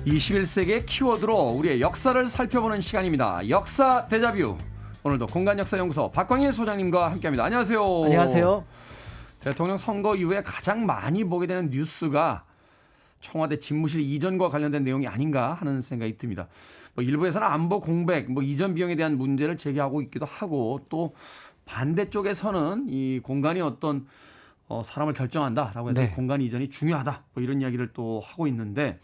21세기의 키워드로 우리의 역사를 살펴보는 시간입니다. 역사 데자뷰. 오늘도 공간역사연구소 박광일 소장님과 함께합니다. 안녕하세요. 안녕하세요. 대통령 선거 이후에 가장 많이 보게 되는 뉴스가 청와대 집무실 이전과 관련된 내용이 아닌가 하는 생각이 듭니다. 일부에서는 안보 공백, 이전 비용에 대한 문제를 제기하고 있기도 하고, 또 반대쪽에서는 이 공간이 어떤 사람을 결정한다라고 해서 네. 공간 이전이 중요하다, 이런 이야기를 또 하고 있는데,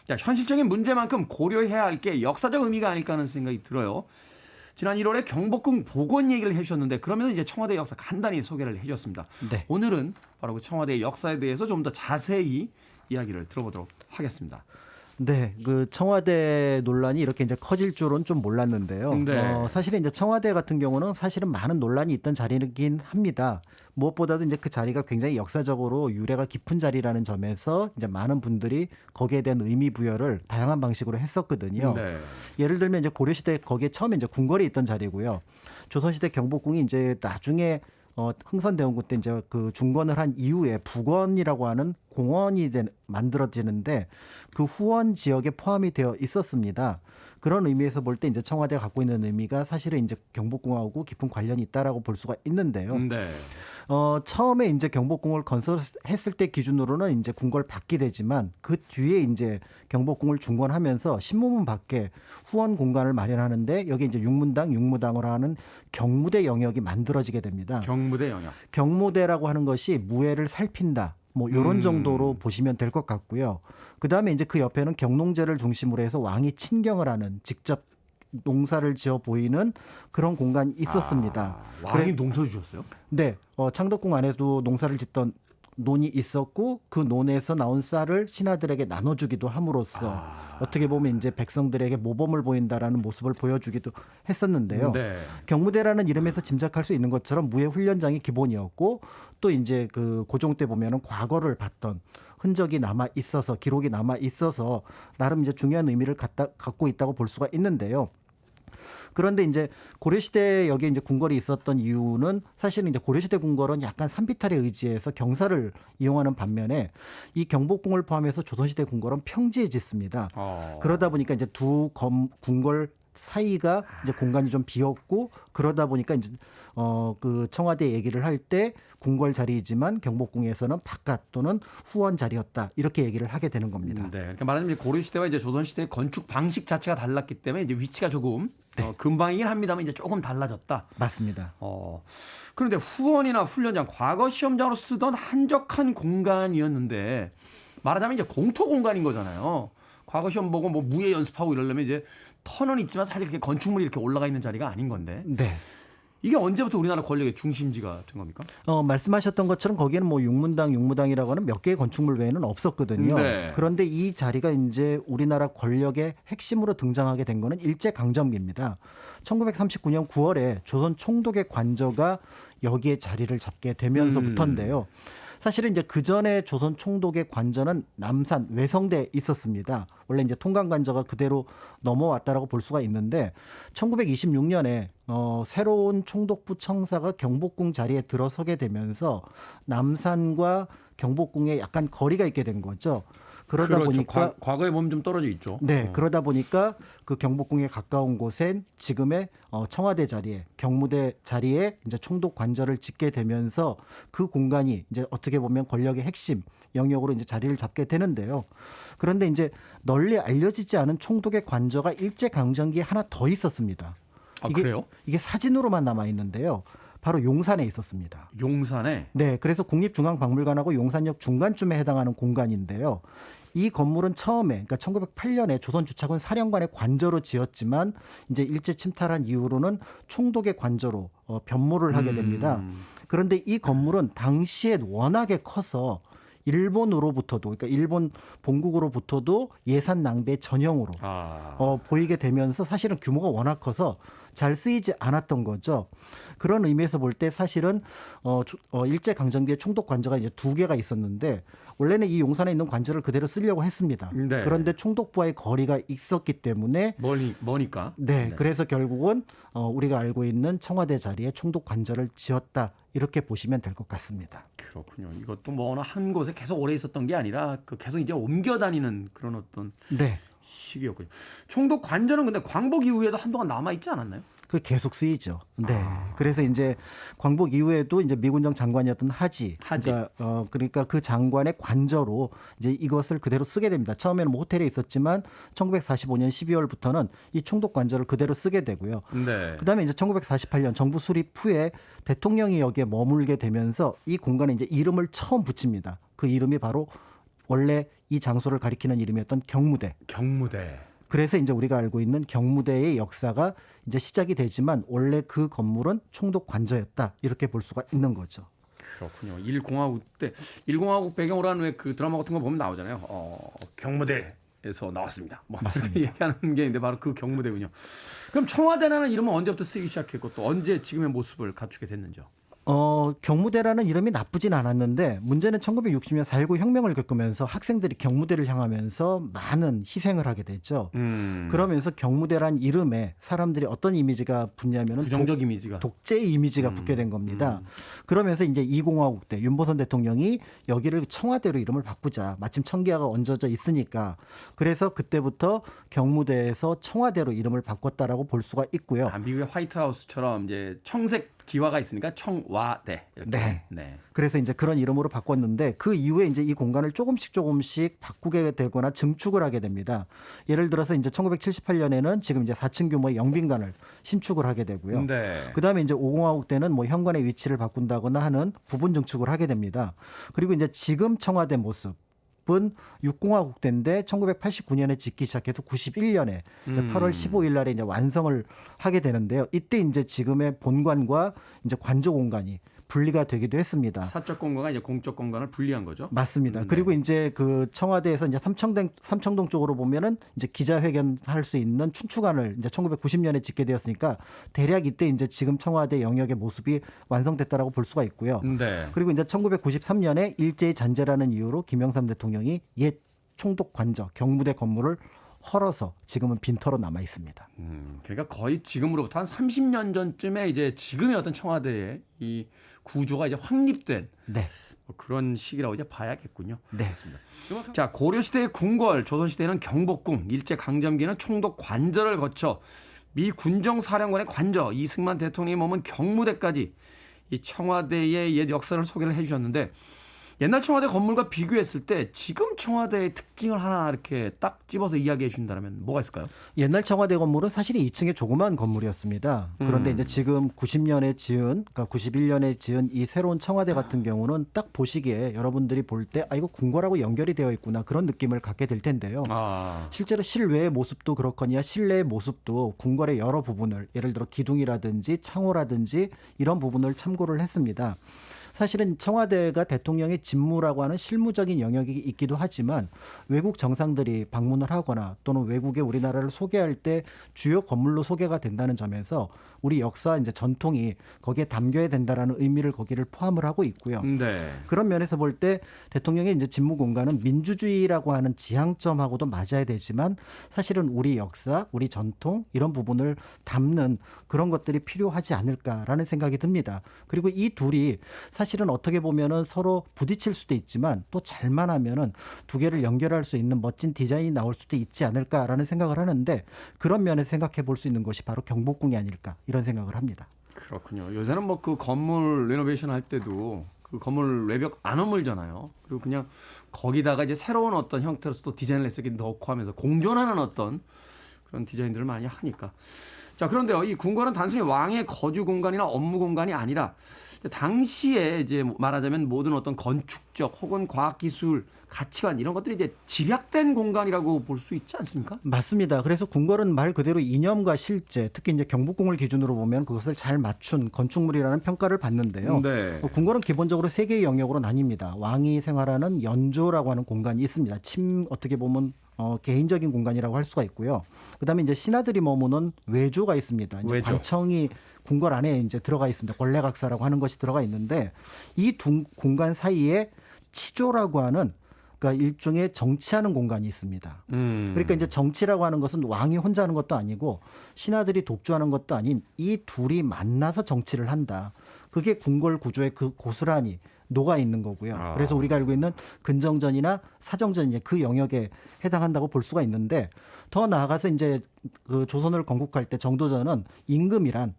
자, 현실적인 문제만큼 고려해야 할 게 역사적 의미가 아닐까 하는 생각이 들어요. 지난 1월에 경복궁 복원 얘기를 해주셨는데, 그러면서 이제 청와대 역사 간단히 소개를 해주셨습니다. 네. 오늘은 바로 그 청와대 역사에 대해서 좀 더 자세히 이야기를 들어보도록 하겠습니다. 네, 그 청와대 논란이 이렇게 이제 커질 줄은 좀 몰랐는데요. 네. 사실은 이제 청와대 같은 경우는 사실은 많은 논란이 있던 자리이긴 합니다. 무엇보다도 이제 그 자리가 굉장히 역사적으로 유래가 깊은 자리라는 점에서 이제 많은 분들이 거기에 대한 의미 부여를 다양한 방식으로 했었거든요. 네. 예를 들면 이제 고려시대 거기에 처음에 이제 궁궐이 있던 자리고요. 조선시대 경복궁이 이제 나중에 흥선대원군 때 이제 그 중건을 한 이후에 북원이라고 하는 공원이 만들어지는데 그 후원 지역에 포함이 되어 있었습니다. 그런 의미에서 볼 때 이제 청와대가 갖고 있는 의미가 사실은 이제 경복궁하고 깊은 관련이 있다라고 볼 수가 있는데요. 네. 처음에 이제 경복궁을 건설했을 때 기준으로는 이제 궁궐 밖이 되지만 그 뒤에 이제 경복궁을 중건하면서 신무문 밖에 후원 공간을 마련하는데 여기 이제 육문당, 육무당을 하는 경무대 영역이 만들어지게 됩니다. 경무대 영역. 경무대라고 하는 것이 무예를 살핀다. 요런 정도로 보시면 될 것 같고요. 그다음에 이제 그 옆에는 경농제를 중심으로 해서 왕이 친경을 하는 직접 농사를 지어 보이는 그런 공간이 있었습니다. 왕이 농사 주셨어요? 네. 창덕궁 안에도 농사를 짓던 논이 있었고 그 논에서 나온 쌀을 신하들에게 나눠주기도 함으로써 어떻게 보면 이제 백성들에게 모범을 보인다라는 모습을 보여주기도 했었는데요. 네. 경무대라는 이름에서 짐작할 수 있는 것처럼 무예 훈련장이 기본이었고 또 이제 그 고종 때 보면은 과거를 봤던 흔적이 남아 있어서 기록이 남아 있어서 나름 이제 중요한 의미를 갖고 있다고 볼 수가 있는데요. 그런데 이제 고려시대 여기에 이제 궁궐이 있었던 이유는 사실은 이제 고려시대 궁궐은 약간 산비탈에 의지해서 경사를 이용하는 반면에 이 경복궁을 포함해서 조선시대 궁궐은 평지에 짓습니다. 그러다 보니까 이제 두 궁궐 사이가 이제 공간이 좀 비었고 그러다 보니까 이제 그 청와대 얘기를 할 때 궁궐 자리이지만 경복궁에서는 바깥 또는 후원 자리였다 이렇게 얘기를 하게 되는 겁니다. 네. 그러니까 말하자면 고려 시대와 이제 조선 시대의 건축 방식 자체가 달랐기 때문에 이제 위치가 조금 근방이긴 합니다만 이제 조금 달라졌다. 맞습니다. 그런데 후원이나 훈련장 과거 시험장으로 쓰던 한적한 공간이었는데 말하자면 이제 공터 공간인 거잖아요. 과거 시험 보고 무예 연습하고 이러려면 이제 터는 있지만 사실 그게 건축물이 이렇게 올라가 있는 자리가 아닌 건데. 네. 이게 언제부터 우리나라 권력의 중심지가 된 겁니까? 말씀하셨던 것처럼 거기에는 육문당, 육무당이라고 하는 몇 개의 건축물 외에는 없었거든요. 네. 그런데 이 자리가 이제 우리나라 권력의 핵심으로 등장하게 된 거는 일제강점기입니다. 1939년 9월에 조선 총독의 관저가 여기에 자리를 잡게 되면서부터인데요. 사실은 이제 그 전에 조선 총독의 관저는 남산 외성대에 있었습니다. 원래 이제 통관 관저가 그대로 넘어왔다라고 볼 수가 있는데 1926년에 새로운 총독부 청사가 경복궁 자리에 들어서게 되면서 남산과 경복궁에 약간 거리가 있게 된 거죠. 그러다 그렇죠. 보니까 과거에 보면 좀 떨어져 있죠. 네, 그러다 보니까 그 경복궁에 가까운 곳엔 지금의 청와대 자리에 경무대 자리에 이제 총독 관저를 짓게 되면서 그 공간이 이제 어떻게 보면 권력의 핵심 영역으로 이제 자리를 잡게 되는데요. 그런데 이제 널리 알려지지 않은 총독의 관저가 일제강점기에 하나 더 있었습니다. 그래요? 이게 사진으로만 남아 있는데요. 바로 용산에 있었습니다. 용산에? 네, 그래서 국립중앙박물관하고 용산역 중간쯤에 해당하는 공간인데요. 이 건물은 처음에, 그러니까 1908년에 조선주차군 사령관의 관저로 지었지만 이제 일제 침탈한 이후로는 총독의 관저로 변모를 하게 됩니다. 그런데 이 건물은 당시에 워낙에 커서 일본으로부터도, 그러니까 일본 본국으로부터도 예산 낭비의 전형으로 보이게 되면서 사실은 규모가 워낙 커서 잘 쓰이지 않았던 거죠. 그런 의미에서 볼 때 사실은 일제 강점기에 총독 관저가 이제 두 개가 있었는데 원래는 이 용산에 있는 관저를 그대로 쓰려고 했습니다. 네. 그런데 총독부와의 거리가 있었기 때문에 머니까. 네, 그래서 결국은 우리가 알고 있는 청와대 자리에 총독 관저를 지었다 이렇게 보시면 될 것 같습니다. 그렇군요. 이것도 뭐 어느 한 곳에 계속 오래 있었던 게 아니라 계속 이제 옮겨 다니는 그런 어떤 네. 시기였군요. 총독 관저는 근데 광복 이후에도 한동안 남아 있지 않았나요? 그 계속 쓰이죠. 네. 그래서 이제 광복 이후에도 이제 미군정 장관이었던 하지. 그러니까 그 장관의 관저로 이제 이것을 그대로 쓰게 됩니다. 처음에는 뭐 호텔에 있었지만 1945년 12월부터는 이 총독 관저를 그대로 쓰게 되고요. 네. 그다음에 이제 1948년 정부 수립 후에 대통령이 여기에 머물게 되면서 이 공간에 이제 이름을 처음 붙입니다. 그 이름이 바로 원래 이 장소를 가리키는 이름이었던 경무대. 경무대. 그래서 이제 우리가 알고 있는 경무대의 역사가 이제 시작이 되지만 원래 그 건물은 총독 관저였다 이렇게 볼 수가 있는 거죠. 그렇군요. 1공화국 때 1공화국 배경으로 한 왜 그 드라마 같은 거 보면 나오잖아요. 경무대에서 나왔습니다. 뭐 맞습니다. 얘기하는 게 있는데 바로 그 경무대군요. 그럼 청와대라는 이름은 언제부터 쓰기 시작했고 또 언제 지금의 모습을 갖추게 됐는지요? 경무대라는 이름이 나쁘진 않았는데 문제는 1960년 4.19 혁명을 겪으면서 학생들이 경무대를 향하면서 많은 희생을 하게 됐죠. 그러면서 경무대란 이름에 사람들이 어떤 이미지가 붙냐면은 부정적 이미지가. 독재의 이미지가 붙게 된 겁니다. 그러면서 이제 2공화국 때 윤보선 대통령이 여기를 청와대로 이름을 바꾸자. 마침 청기화가 얹어져 있으니까. 그래서 그때부터 경무대에서 청와대로 이름을 바꿨다라고 볼 수가 있고요. 미국의 화이트하우스처럼 이제 청색 기와가 있으니까 청와대. 이렇게. 네. 그래서 이제 그런 이름으로 바꿨는데 그 이후에 이제 이 공간을 조금씩 바꾸게 되거나 증축을 하게 됩니다. 예를 들어서 이제 1978년에는 지금 이제 4층 규모의 영빈관을 신축을 하게 되고요. 네. 그다음에 이제 5공화국 때는 뭐 현관의 위치를 바꾼다거나 하는 부분 증축을 하게 됩니다. 그리고 이제 지금 청와대 모습 은 6공화국 때인데 1989년에 짓기 시작해서 91년에 8월 15일 날에 이제 완성을 하게 되는데요. 이때 이제 지금의 본관과 이제 관저 공간이 분리가 되기도 했습니다. 사적 공간과 이제 공적 공간을 분리한 거죠. 맞습니다. 네. 그리고 이제 그 청와대에서 이제 삼청동 쪽으로 보면은 이제 기자회견 할 수 있는 춘추관을 이제 1990년에 짓게 되었으니까 대략 이때 이제 지금 청와대 영역의 모습이 완성됐다라고 볼 수가 있고요. 네. 그리고 이제 1993년에 일제히 잔재라는 이유로 김영삼 대통령이 옛 총독 관저 경무대 건물을 헐어서 지금은 빈터로 남아 있습니다. 그러니까 거의 지금으로부터 한 30년 전쯤에 이제 지금의 어떤 청와대의 이 구조가 이제 확립된 네. 뭐 그런 시기라고 이제 봐야겠군요. 네. 자, 고려 시대의 궁궐, 조선 시대에는 경복궁, 일제 강점기는 총독 관저를 거쳐 미 군정사령관의 관저, 이승만 대통령이 머문 경무대까지 이 청와대의 옛 역사를 소개를 해주셨는데 옛날 청와대 건물과 비교했을 때 지금 청와대의 특징을 하나 이렇게 딱 집어서 이야기해 준다면 뭐가 있을까요? 옛날 청와대 건물은 사실 2층의 조그마한 건물이었습니다. 그런데 이제 지금 90년에 지은, 그러니까 91년에 지은 이 새로운 청와대 같은 경우는 딱 보시기에 여러분들이 볼 때 이거 궁궐하고 연결이 되어 있구나 그런 느낌을 갖게 될 텐데요. 실제로 실외의 모습도 그렇거니와 실내의 모습도 궁궐의 여러 부분을 예를 들어 기둥이라든지 창호라든지 이런 부분을 참고를 했습니다. 사실은 청와대가 대통령의 직무라고 하는 실무적인 영역이 있기도 하지만 외국 정상들이 방문을 하거나 또는 외국에 우리나라를 소개할 때 주요 건물로 소개가 된다는 점에서 우리 역사 이제 전통이 거기에 담겨야 된다라는 의미를 거기를 포함을 하고 있고요. 네. 그런 면에서 볼 때 대통령의 이제 직무 공간은 민주주의라고 하는 지향점하고도 맞아야 되지만 사실은 우리 역사, 우리 전통 이런 부분을 담는 그런 것들이 필요하지 않을까라는 생각이 듭니다. 그리고 이 둘이 사실은 어떻게 보면은 서로 부딪힐 수도 있지만 또 잘만 하면은 두 개를 연결할 수 있는 멋진 디자인이 나올 수도 있지 않을까라는 생각을 하는데 그런 면에서 생각해 볼 수 있는 것이 바로 경복궁이 아닐까 이런 생각을 합니다. 그렇군요. 요새는 뭐 그 건물 레노베이션 할 때도 그 건물 외벽 안 허물잖아요. 그리고 그냥 거기다가 이제 새로운 어떤 형태로서 또 디자인을 했으기 넣고 하면서 공존하는 어떤 그런 디자인들을 많이 하니까. 자, 그런데요. 이 궁궐은 단순히 왕의 거주 공간이나 업무 공간이 아니라 당시에 이제 말하자면 모든 어떤 건축적 혹은 과학기술 가치관 이런 것들이 이제 집약된 공간이라고 볼 수 있지 않습니까? 맞습니다. 그래서 궁궐은 말 그대로 이념과 실제, 특히 이제 경복궁을 기준으로 보면 그것을 잘 맞춘 건축물이라는 평가를 받는데요. 네. 궁궐은 기본적으로 세 개의 영역으로 나뉩니다. 왕이 생활하는 연조라고 하는 공간이 있습니다. 어떻게 보면 개인적인 공간이라고 할 수가 있고요. 그다음에 이제 신하들이 머무는 외조가 있습니다. 이제 외조. 관청이 궁궐 안에 이제 들어가 있습니다. 권례각사라고 하는 것이 들어가 있는데 이 두 공간 사이에 치조라고 하는 그러니까 일종의 정치하는 공간이 있습니다. 그러니까 이제 정치라고 하는 것은 왕이 혼자 하는 것도 아니고 신하들이 독주하는 것도 아닌 이 둘이 만나서 정치를 한다. 그게 궁궐 구조에 그 고스란히 녹아 있는 거고요. 그래서 우리가 알고 있는 근정전이나 사정전이 그 영역에 해당한다고 볼 수가 있는데 더 나아가서 이제 그 조선을 건국할 때 정도전은 임금이란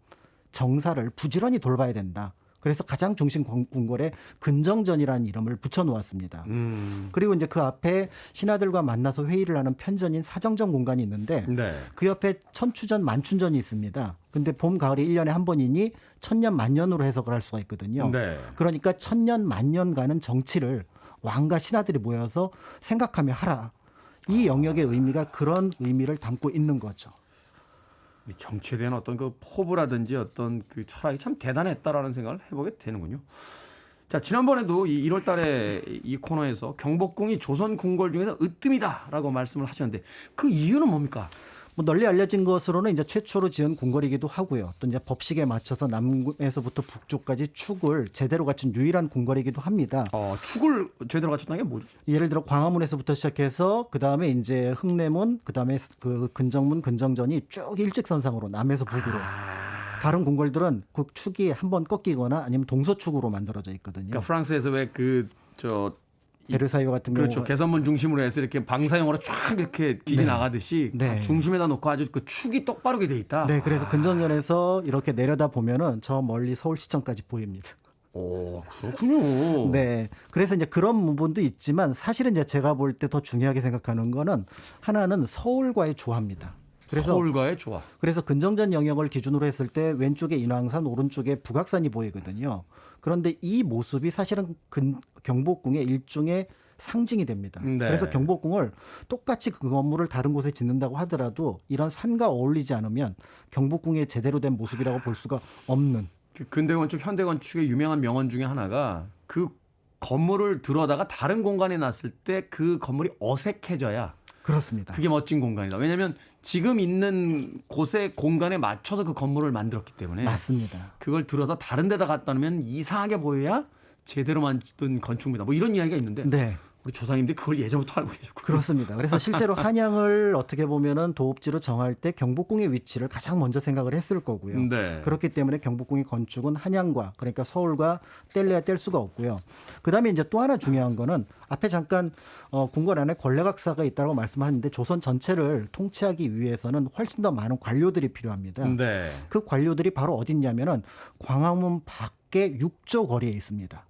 정사를 부지런히 돌봐야 된다. 그래서 가장 중심 궁궐에 근정전이라는 이름을 붙여 놓았습니다. 그리고 이제 그 앞에 신하들과 만나서 회의를 하는 편전인 사정전 공간이 있는데 네. 그 옆에 천추전, 만춘전이 있습니다. 근데 봄, 가을이 1년에 한 번이니 천년, 만년으로 해석을 할 수가 있거든요. 네. 그러니까 천년, 만년간은 정치를 왕과 신하들이 모여서 생각하며 하라. 이 영역의 의미가 그런 의미를 담고 있는 거죠. 이 정치에 대한 어떤 그 포부라든지 어떤 그 철학이 참 대단했다라는 생각을 해보게 되는군요. 자, 지난번에도 이 1월 달에 이 코너에서 경복궁이 조선 궁궐 중에서 으뜸이다라고 말씀을 하셨는데 그 이유는 뭡니까? 뭐 널리 알려진 것으로는 이제 최초로 지은 궁궐이기도 하고요. 또 이제 법식에 맞춰서 남에서부터 북쪽까지 축을 제대로 갖춘 유일한 궁궐이기도 합니다. 축을 제대로 갖췄다는 게 뭐죠? 예를 들어 광화문에서부터 시작해서 그 다음에 이제 흥내문, 그 다음에 그 근정문, 근정전이 쭉 일직선상으로 남에서 북으로. 다른 궁궐들은 그 축이 한번 꺾이거나 아니면 동서축으로 만들어져 있거든요. 그러니까 프랑스에서 왜 베르사유 같은 그렇죠. 경우 개선문 중심으로 해서 이렇게 방사형으로 쫙 이렇게 길이 나가듯이 네. 중심에다 놓고 아주 그 축이 똑바르게 돼 있다. 네, 그래서 근정전에서 이렇게 내려다 보면은 저 멀리 서울시청까지 보입니다. 오, 그렇군요. 네. 그래서 이제 그런 부분도 있지만 사실은 이제 제가 볼 때 더 중요하게 생각하는 거는 하나는 서울과의 조화입니다. 그래서 서울과의 조화. 그래서 근정전 영역을 기준으로 했을 때 왼쪽에 인왕산, 오른쪽에 북악산이 보이거든요. 그런데 이 모습이 사실은 경복궁의 일종의 상징이 됩니다. 네. 그래서 경복궁을 똑같이 그 건물을 다른 곳에 짓는다고 하더라도 이런 산과 어울리지 않으면 경복궁의 제대로 된 모습이라고 볼 수가 없는. 그 근대 건축, 현대 건축의 유명한 명언 중에 하나가 그 건물을 들어다가 다른 공간에 놨을 때 그 건물이 어색해져야 그렇습니다. 그게 멋진 공간이다. 왜냐하면 지금 있는 곳의 공간에 맞춰서 그 건물을 만들었기 때문에 맞습니다. 그걸 들어서 다른 데다 갖다 놓으면 이상하게 보여야 제대로 만든 건축물이다. 뭐 이런 이야기가 있는데 네. 우리 조상님들이 그걸 예전부터 알고 계셨군요. 그렇습니다. 그래서 실제로 한양을 어떻게 보면은 도읍지로 정할 때 경복궁의 위치를 가장 먼저 생각을 했을 거고요. 네. 그렇기 때문에 경복궁의 건축은 한양과 그러니까 서울과 뗄래야 뗄 수가 없고요. 그다음에 이제 또 하나 중요한 거는 앞에 잠깐 궁궐 안에 권례각사가 있다고 말씀하셨는데 조선 전체를 통치하기 위해서는 훨씬 더 많은 관료들이 필요합니다. 네. 그 관료들이 바로 어디 있냐면은 광화문 밖에 6조 거리에 있습니다.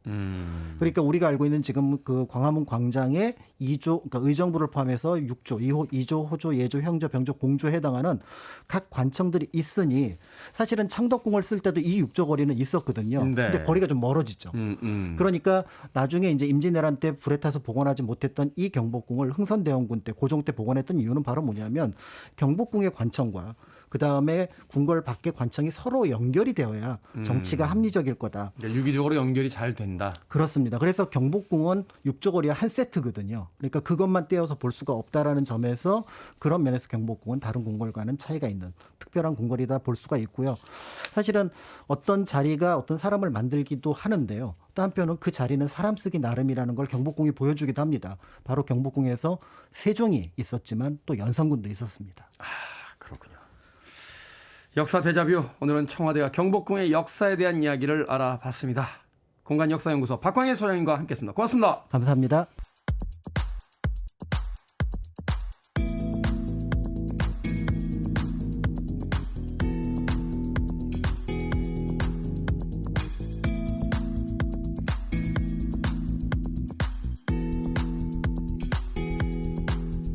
그러니까 우리가 알고 있는 지금 그 광화문 광장에 2조, 그러니까 의정부를 포함해서 6조, 2조, 호조, 예조, 형조, 병조, 공조에 해당하는 각 관청들이 있으니 사실은 창덕궁을 쓸 때도 이 6조 거리는 있었거든요. 네. 근데 거리가 좀 멀어지죠. 그러니까 나중에 이제 임진왜란 때 불에 타서 복원하지 못했던 이 경복궁을 흥선대원군 때, 고종 때 복원했던 이유는 바로 뭐냐면 경복궁의 관청과 그 다음에 궁궐 밖의 관청이 서로 연결이 되어야 정치가 합리적일 거다. 그러니까 유기적으로 연결이 잘 된다. 그렇습니다. 그래서 경복궁은 6조 거리와 한 세트거든요. 그러니까 그것만 떼어서 볼 수가 없다라는 점에서 그런 면에서 경복궁은 다른 궁궐과는 차이가 있는 특별한 궁궐이다 볼 수가 있고요. 사실은 어떤 자리가 어떤 사람을 만들기도 하는데요. 또 한편은 그 자리는 사람 쓰기 나름이라는 걸 경복궁이 보여주기도 합니다. 바로 경복궁에서 세종이 있었지만 또 연산군도 있었습니다. 그렇군요. 역사 대자뷰, 오늘은 청와대와 경복궁의 역사에 대한 이야기를 알아봤습니다. 공간역사연구소 박광일 소장님과 함께했습니다. 고맙습니다. 감사합니다.